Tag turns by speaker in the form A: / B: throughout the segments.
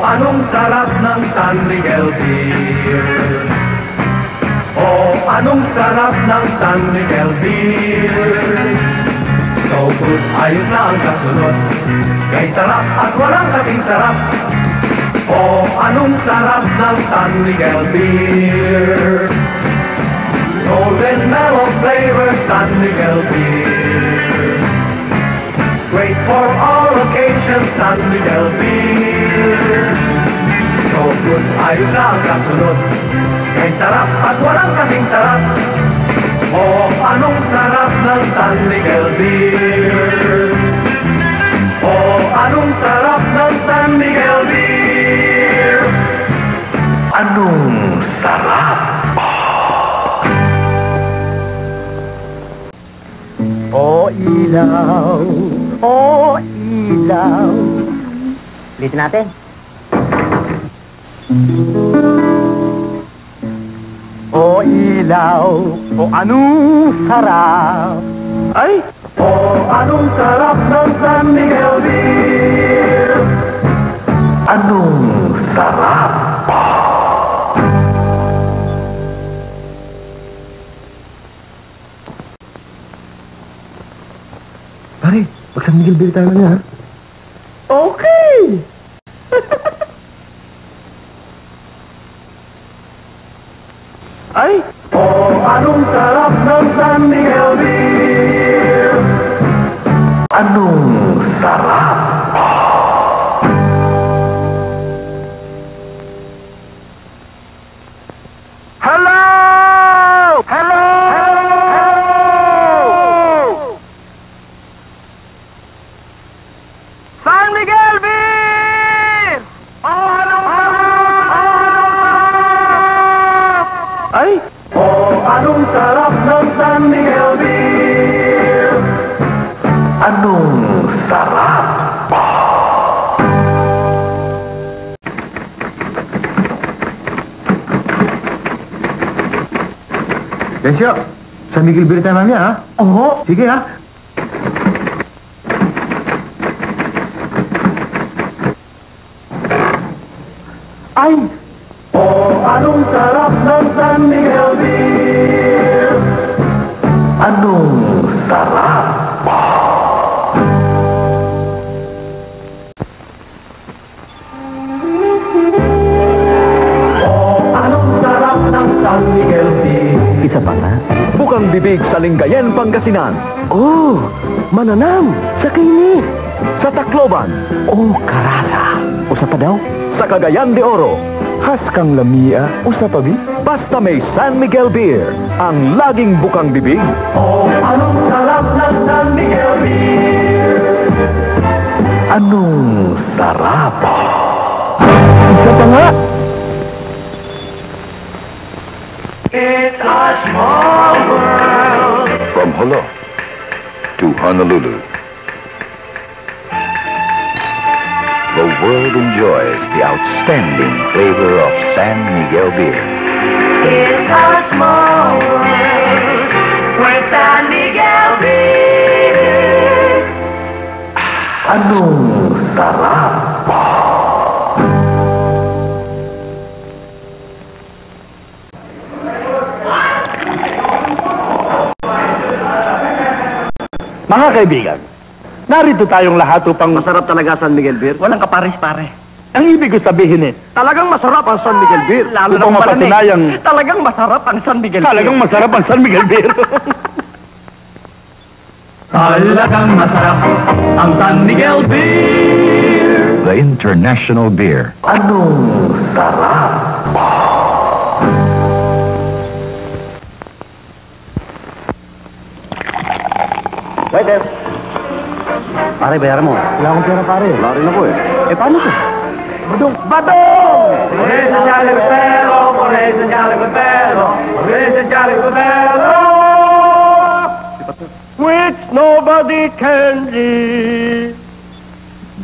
A: anong sarap ng San Miguel Beer. Oh, anong sarap ng San Miguel Beer. So good, ayos na ang kasunod. Kay sarap at walang kasing sarap. Oh, anong sarap ng San Miguel Beer. Golden mellow flavor San Miguel Beer. Great for all occasions San Miguel Beer. So good, ayos na ang kasunod. Kay sarap at walang kasing sarap. Oh, anong sarap ng San Miguel Beer. Oh, anong sarap ng San Miguel Beer. Anong sarap.
B: Oh, ilaw. Oh, ilaw. Ulitin natin. Oh, ilaw. Oh, anong sarap.
A: Ay! Oh, anong sarap ng San Miguel Beer. Anong sarap.
B: Pare, mag San Miguel Beer tayo na niya, ha?
A: Okay! Ay! Oh, anong sarap ng San Miguel Beer. Anong sarap. Hello! Hello! San Miguel Beer! Oh, anong sarap! Ay! Oh, anong sarap ng San Miguel Beer! Anong sarap!
B: Desyo, San Miguel Beer tayo na niya, ha?
A: Oo!
B: Sige, ha?
A: Ay! Oh, anong sarap ng San Miguel Beer! Anong sarap! Oh, anong sarap ng San Miguel Beer!
B: Isa pa na?
C: Bukang Bibig sa Lingayen, Pangasinan.
B: Oh, mananam, sa kaini.
C: Sa Tacloban.
B: Oh, karala. Usa pa daw?
C: Sa Cagayan de Oro.
B: Has kang lamia, usa pa bi?
C: Basta may San Miguel Beer. Ang laging bukang bibig.
A: Oh, anong sarap ng San Miguel Beer!
B: Anong sarap? Isa pa nga?
A: It's a small world.
D: From Holo to Honolulu, the world enjoys the outstanding flavor of San Miguel Beer.
A: It's a small world with San Miguel Beer.
B: Anong sarap?
C: Mga kaibigan, narito tayong lahat upang...
B: Masarap talaga San Miguel Beer.
A: Walang kapares-pare.
C: Ang ibig ko sabihin
A: Talagang masarap ang San Miguel Beer. Lalo
C: Upang
A: na
C: mapatunayang...
A: Talagang masarap ang San Miguel Beer.
C: Talagang masarap ang San Miguel Beer.
A: Talagang masarap ang San Miguel Beer.
D: The international beer.
B: Anong sarap?
C: Waiter.
B: Pare, bayaran mo. Wala akong pera, pare.
C: Wala rin ako eh.
B: Eh, paano to?
A: Badong! Badong! Por ese chaleco pelo, por ese chaleco pelo, por ese chaleco pelo.
C: Which nobody can read.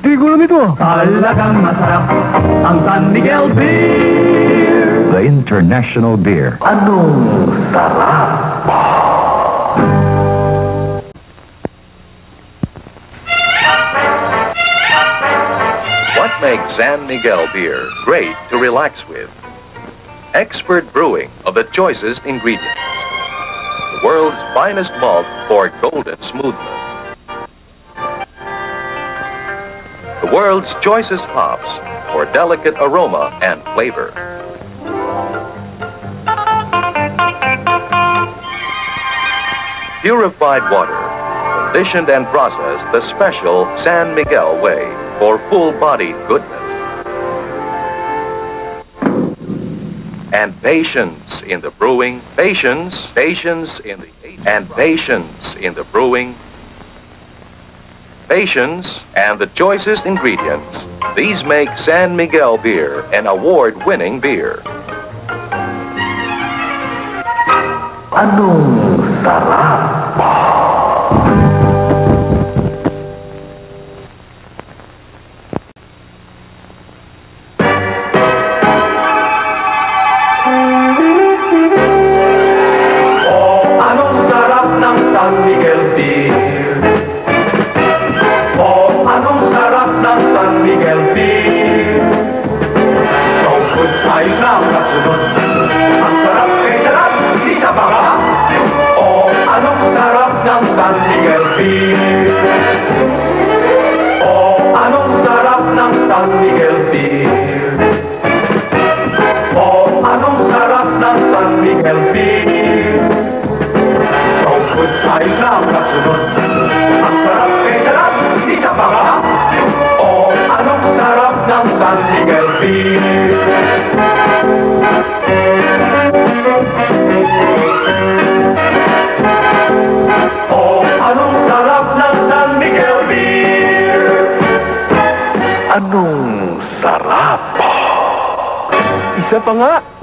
B: Di gulo nito.
A: Talagang masarap ang San Miguel Beer.
D: The international beer.
B: Anong sarap?
D: What
E: make San Miguel beer great to relax with. Expert brewing of the choicest ingredients. The world's finest malt for golden smoothness. The world's choicest hops for delicate aroma and flavor. Purified water, conditioned and processed the special San Miguel way for full-bodied goodness. And patience in the brewing, patience in the brewing, patience and the choicest ingredients. These make San Miguel beer an award-winning beer.
B: Anong sarap!
A: Anong sarap ng San Miguel beer? Oh, anong sarap ng San Miguel beer? So good tayo na kasunod. Ang sarap kay sarap, di sa baka. Oh, anong sarap ng San Miguel beer? Oh, anong sarap ng San Miguel beer? Oh, anong sarap ng San Miguel beer? So good tayo na kasunod. Ang sarap kay sarap, di sa baka. Oh, anong sarap ng San Miguel beer? Oh, anong sarap ng San Miguel beer?
B: Anong sarap! Isa pa nga!